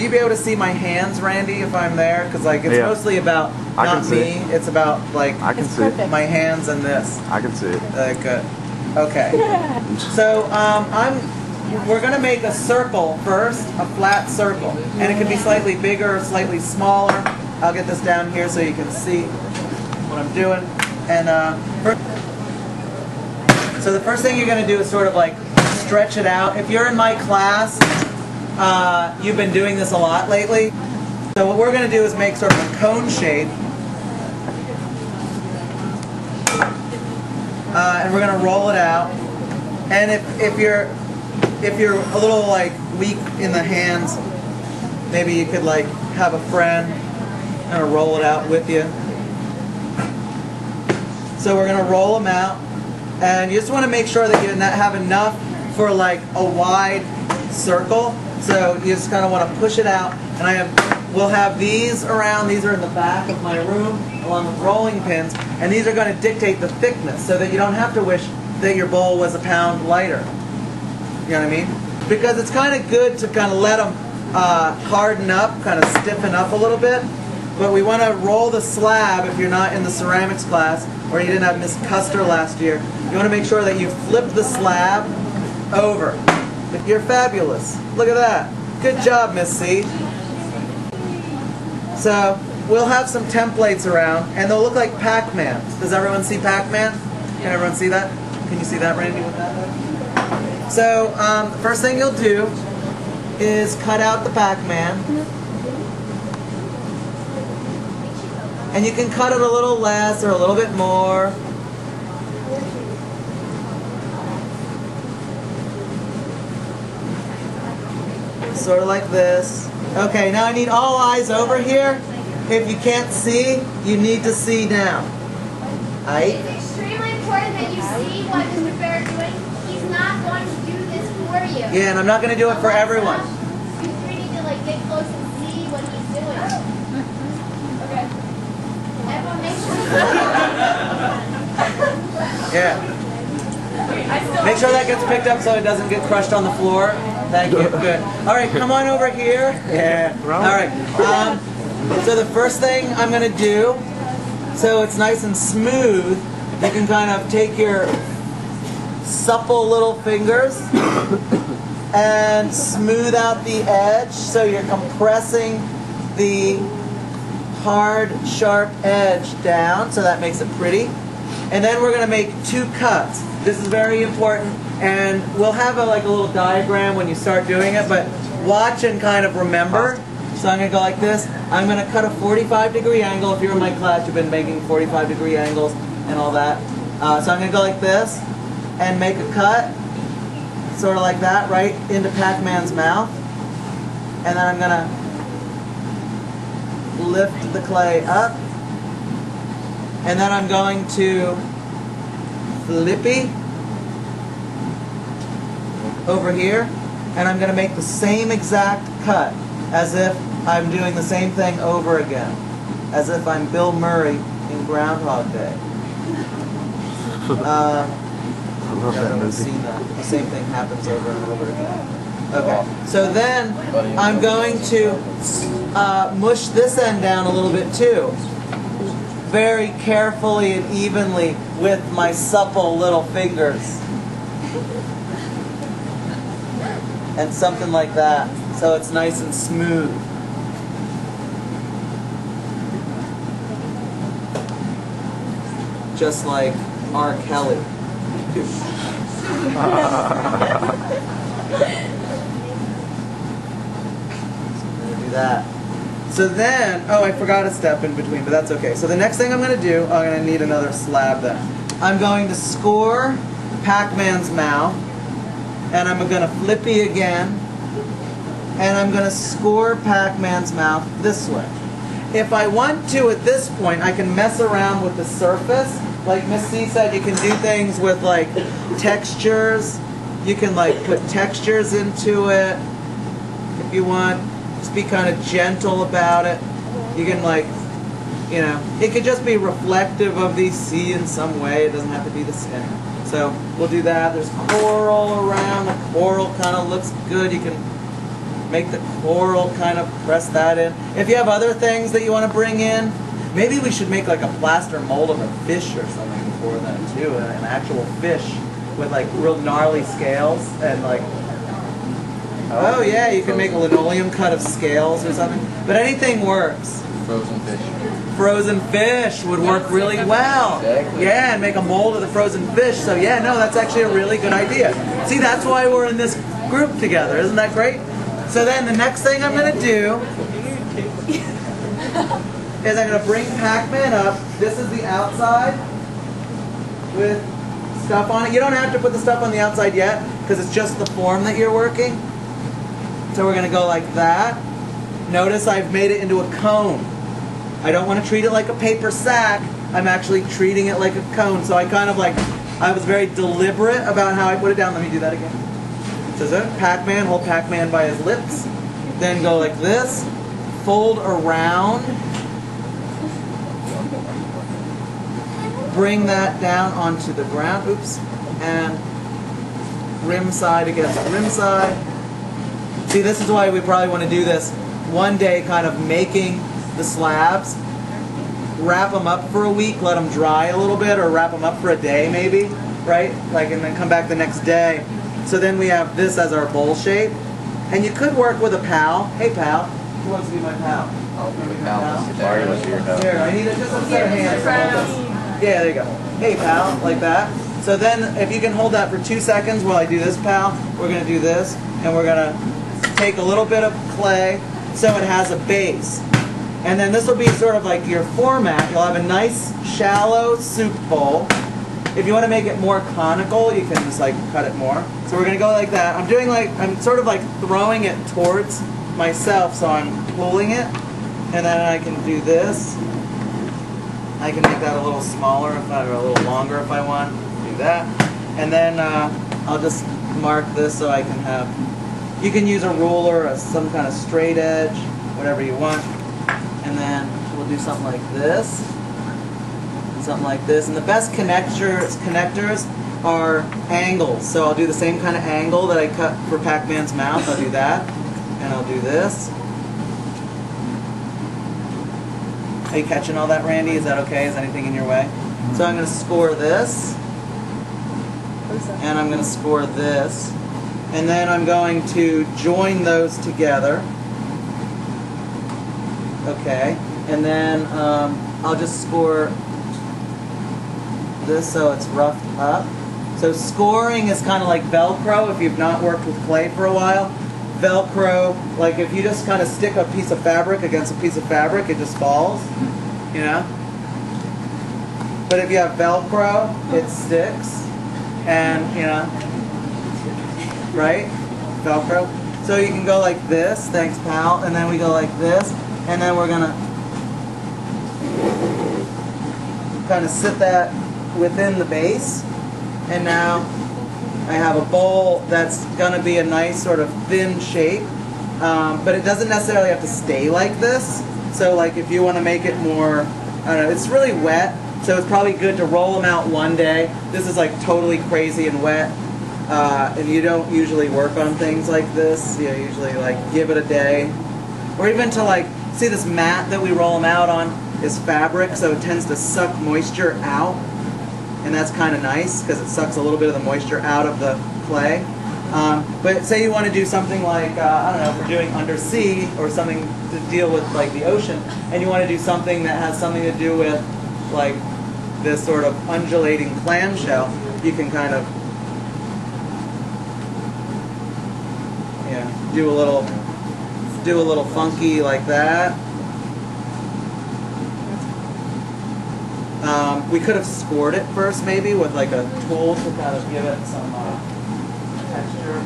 you be able to see my hands, Randy, if I'm there? Because like it's mostly about not me. It's about like I can see it. my hands and this. I can see it. Good. Okay. So we're gonna make a circle first, a flat circle, and it can be slightly bigger or slightly smaller. I'll get this down here so you can see what I'm doing. And so the first thing you're gonna do is sort of like stretch it out. If you're in my class, you've been doing this a lot lately. So what we're going to do is make sort of a cone shape. And we're going to roll it out. And if you're a little like weak in the hands, maybe you could like have a friend kind of roll it out with you. So we're going to roll them out. And you just want to make sure that you have enough for like a wide circle. So you just kind of want to push it out. And we'll have these around. These are in the back of my room along with rolling pins. And these are going to dictate the thickness so that you don't have to wish that your bowl was a pound lighter. You know what I mean? Because it's kind of good to kind of let them harden up, kind of stiffen up a little bit. But we want to roll the slab if you're not in the ceramics class or you didn't have Miss Custer last year. You want to make sure that you flip the slab over. You're fabulous. Look at that. Good job, Miss C. So we'll have some templates around, and they'll look like Pac-Man. Does everyone see Pac-Man? Can everyone see that? Can you see that, Randy, with that? So the first thing you'll do is cut out the Pac-Man. And you can cut it a little less or a little bit more. Sort of like this. Okay, now I need all eyes over here. If you can't see, you need to see now. It's extremely important that you see what Mr. Fair is doing. He's not going to do this for you. Yeah, and I'm not going to do it for everyone. You three need to like get close and see what he's doing. Okay. Everyone make sure. Yeah. Make sure that gets picked up so it doesn't get crushed on the floor. Thank you. Good. All right, come on over here. Yeah. All right. So the first thing I'm going to do, so it's nice and smooth, you can kind of take your supple little fingers and smooth out the edge so you're compressing the hard, sharp edge down, so that makes it pretty. And then we're going to make 2 cuts. This is very important, and we'll have like a little diagram when you start doing it, but watch and kind of remember. So I'm going to go like this. I'm going to cut a 45-degree angle. If you're in my class, you've been making 45-degree angles and all that. So I'm going to go like this and make a cut, sort of like that, right into Pac-Man's mouth. And then I'm going to lift the clay up. And then I'm going to flippy over here, and I'm going to make the same exact cut as if I'm doing the same thing over again, as if I'm Bill Murray in Groundhog Day. I love that movie. Seen that. The same thing happens over and over again. Okay, so then I'm going to mush this end down a little bit too. Very carefully and evenly with my supple little fingers. And something like that, so it's nice and smooth. Just like R. Kelly. Do that. So then, oh, I forgot a step in between, but that's okay. So the next thing I'm going to do, I'm going to need another slab then. I'm going to score Pac-Man's mouth, and I'm going to flippy again, and I'm going to score Pac-Man's mouth this way. If I want to at this point, I can mess around with the surface. Like Miss C said, you can do things with like textures. You can like put textures into it if you want. Just be kind of gentle about it. You can like, you know, it could just be reflective of the sea in some way. It doesn't have to be the same. So we'll do that. There's coral around. The coral kind of looks good. You can make the coral, kind of press that in. If you have other things that you want to bring in, maybe we should make like a plaster mold of a fish or something for that too, an actual fish with like real gnarly scales and like, oh yeah, you can make a linoleum cut of scales or something, but anything works. Frozen fish. Frozen fish would work really well. Exactly. Yeah, and make a mold of the frozen fish. So yeah, no, that's actually a really good idea. See, that's why we're in this group together. Isn't that great? So then the next thing I'm going to do is I'm going to bring Pac-Man up. This is the outside with stuff on it. You don't have to put the stuff on the outside yet because it's just the form that you're working. So we're going to go like that. Notice I've made it into a cone. I don't want to treat it like a paper sack. I'm actually treating it like a cone. So I kind of like, I was very deliberate about how I put it down. Let me do that again. So Pac-Man, hold Pac-Man by his lips. Then go like this. Fold around. Bring that down onto the ground. Oops. And rim side against rim side. See, this is why we probably want to do this one day, kind of making the slabs, wrap them up for a week, let them dry a little bit, or wrap them up for a day maybe, right? Like, and then come back the next day. So then we have this as our bowl shape. And you could work with a pal. Hey pal, who wants to be my pal? Here, I need just a set of hands to hold this. Yeah, there you go. Hey pal, like that. So then if you can hold that for 2 seconds while I do this, pal, we're going to do this, and we're going to take a little bit of clay so it has a base. And then this will be sort of like your format. You'll have a nice shallow soup bowl. If you want to make it more conical, you can just like cut it more. So we're going to go like that. I'm sort of like throwing it towards myself, so I'm pulling it. And then I can do this. I can make that a little smaller or a little longer if I want. Do that. And then I'll just mark this so I can have, you can use a ruler, some kind of straight edge, whatever you want. And then we'll do something like this, and something like this. And the best connectors are angles. So I'll do the same kind of angle that I cut for Pac-Man's mouth. I'll do that, and I'll do this. Are you catching all that, Randy? Is that okay? Is anything in your way? So I'm going to score this, and I'm going to score this, and then I'm going to join those together. Okay, and then I'll just score this so it's roughed up. So scoring is kind of like Velcro if you've not worked with clay for a while. Velcro, like if you just kind of stick a piece of fabric against a piece of fabric, it just falls, you know? But if you have Velcro, it sticks, and, you know, right? Velcro. So you can go like this, thanks pal, and then we go like this. And then we're going to kind of sit that within the base. And now I have a bowl that's going to be a nice sort of thin shape. But it doesn't necessarily have to stay like this. So like if you want to make it more, I don't know, it's really wet. So it's probably good to roll them out one day. This is like totally crazy and wet. And you don't usually work on things like this. You usually like give it a day. Or even to like, see this mat that we roll them out on is fabric, so it tends to suck moisture out, and that's kind of nice because it sucks a little bit of the moisture out of the clay. But say you want to do something like, I don't know, if we're doing undersea or something to deal with like the ocean, and you want to do something that has something to do with like this sort of undulating clamshell, you can kind of, yeah, do a little funky like that. We could have scored it first maybe with like a tool to kind of give it some texture.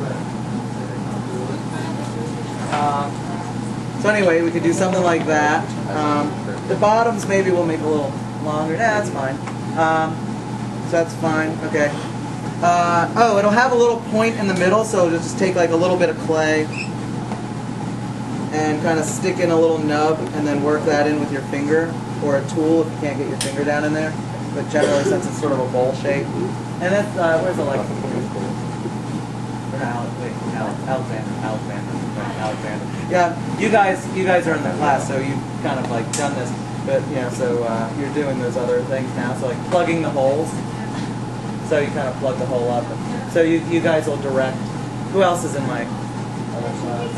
So anyway, we could do something like that. The bottoms maybe we'll make a little longer. Nah, that's fine. So that's fine. Okay. Oh, it'll have a little point in the middle, so just take like a little bit of clay and kind of stick in a little nub and then work that in with your finger or a tool if you can't get your finger down in there. But generally, since it's sort of a bowl shape. And that's, where's the like? Alexander. Alexander. Yeah, you guys are in the class, so you've kind of like done this, but so you're doing those other things now. So like plugging the holes. So you kind of plug the hole up. So you guys will direct. Who else is in my?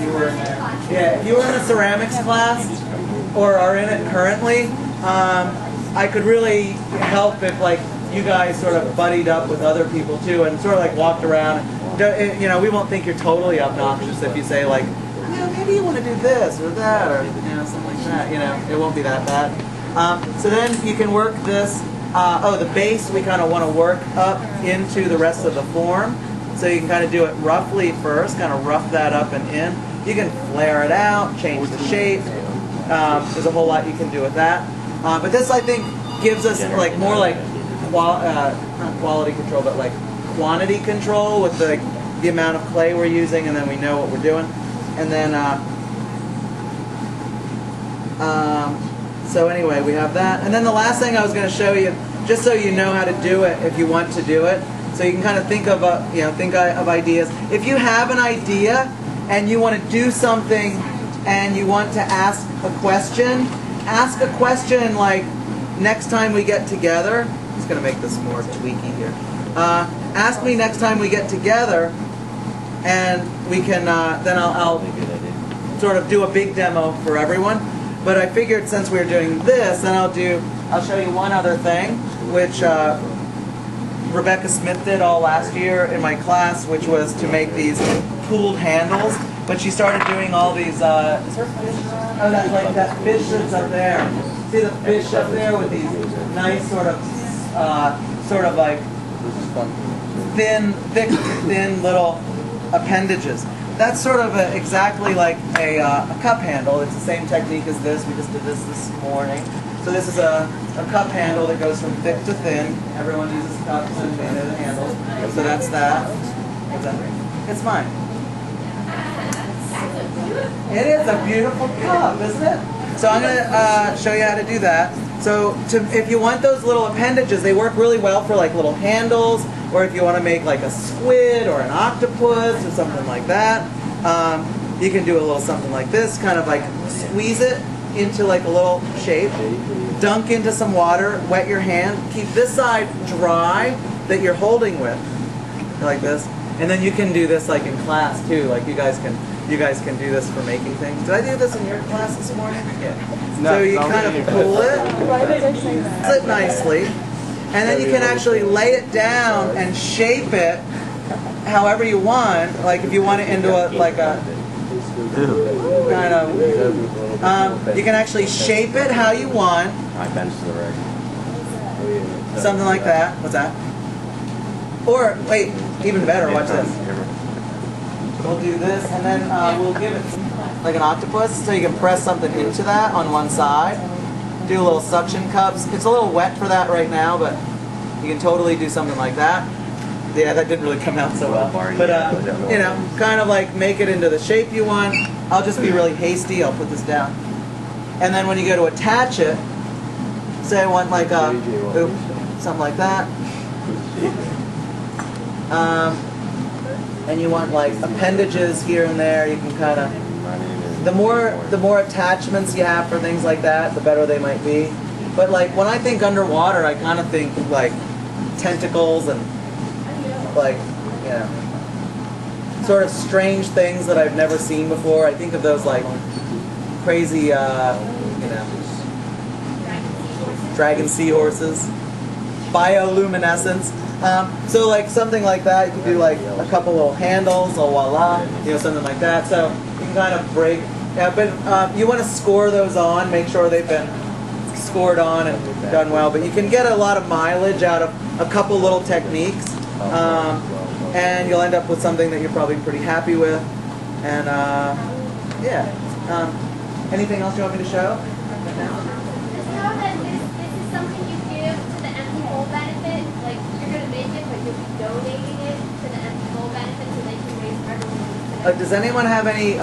You were in there. Yeah, if you were in a ceramics class or are in it currently, I could really help if like you guys sort of buddied up with other people too and sort of like walked around. We won't think you're totally obnoxious if you say like, maybe you want to do this or that or something like that. It won't be that bad. So then you can work this. The base we kind of want to work up into the rest of the form. So you can kind of do it roughly first, kind of rough that up and in. You can flare it out, change the shape. There's a whole lot you can do with that. But this, I think, gives us like more like not quality control, but like quantity control with the amount of clay we're using, and then we know what we're doing. And then, so anyway, we have that. And then the last thing I was going to show you, just so you know how to do it if you want to do it, so you can kind of think of ideas. If you have an idea and you want to do something and you want to ask a question like next time we get together. I'm just going to make this more tweaky here. Ask me next time we get together, and we can then I'll sort of do a big demo for everyone. But I figured since we're doing this, then I'll show you one other thing, which Rebecca Smith did all last year in my class, which was to make these pooled handles. But she started doing all these. Is there fish? Oh, that's like that fish that's up there. See the fish up there with these nice sort of like thin little appendages. That's sort of exactly like a cup handle. It's the same technique as this. We just did this morning. So this is a cup handle that goes from thick to thin. Everyone uses cups and handles. So that's that. What's that? It's mine. It is a beautiful cup, isn't it? So I'm going to show you how to do that. So if you want those little appendages, they work really well for like little handles, or if you want to make like a squid or an octopus or something like that. You can do a little something like this, kind of like squeeze it into like a little shape, dunk into some water, wet your hand, keep this side dry that you're holding with, like this, and then you can do this like in class too. Like you guys can do this for making things. Did I do this in your class this morning? Yeah. So you kind of pull it, it nicely, and then you can actually lay it down and shape it however you want. Like if you want it into a kind of, you can actually shape it how you want. Something like that. What's that? Or wait, even better. Watch this. We'll do this, and then we'll give it like an octopus, so you can press something into that on one side. Do little suction cups. It's a little wet for that right now, but you can totally do something like that. Yeah, that didn't really come out so well. But, kind of like make it into the shape you want. I'll just be really hasty. I'll put this down. And then when you go to attach it, say I want like something like that. And you want like appendages here and there. You can kind of, the more attachments you have for things like that, the better they might be. But like when I think underwater, I kind of think like tentacles and like, sort of strange things that I've never seen before. I think of those like crazy, dragon seahorses, bioluminescence. So like something like that, you can do like a couple little handles, voila, something like that. So you can kind of break. But you want to score those on, make sure they've been scored on and done well. But you can get a lot of mileage out of a couple little techniques. And you'll end up with something that you're probably pretty happy with. And anything else you want me to show? Just know that this is something you give to the empty bowl benefit. Like you're going to make it, but you'll be donating it to the empty bowl benefit so they can raise everyone. Does anyone have any